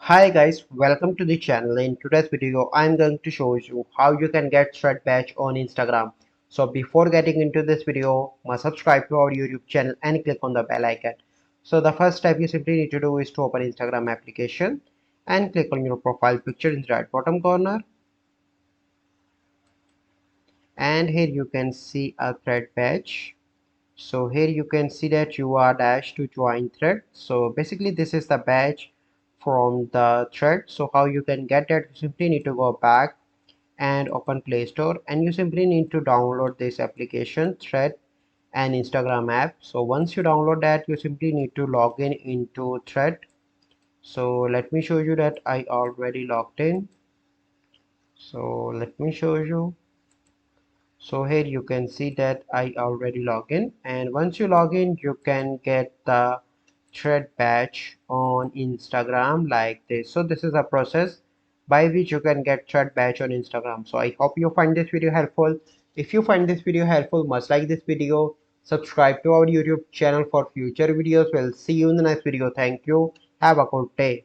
Hi guys, welcome to the channel. In today's video, I'm going to show you how you can get thread badge on Instagram. So before getting into this video, must subscribe to our YouTube channel and click on the bell icon. So the first step you simply need to do is to open Instagram application and click on your profile picture in the right bottom corner. And here you can see a thread badge. So here you can see that you are dashed to join thread. So basically this is the badge from the thread. So how you can get it, you simply need to go back and open Play Store, and you simply need to download this application thread and Instagram app. So once you download that, you simply need to log in into thread. So let me show you that I already logged in. So let me show you. So here you can see that I already log in, and once you log in you can get the thread badge on Instagram like this. So this is a process by which you can get thread badge on Instagram. So I hope you find this video helpful. If you find this video helpful, must like this video, subscribe to our YouTube channel for future videos. We'll see you in the next video. Thank you, have a good day.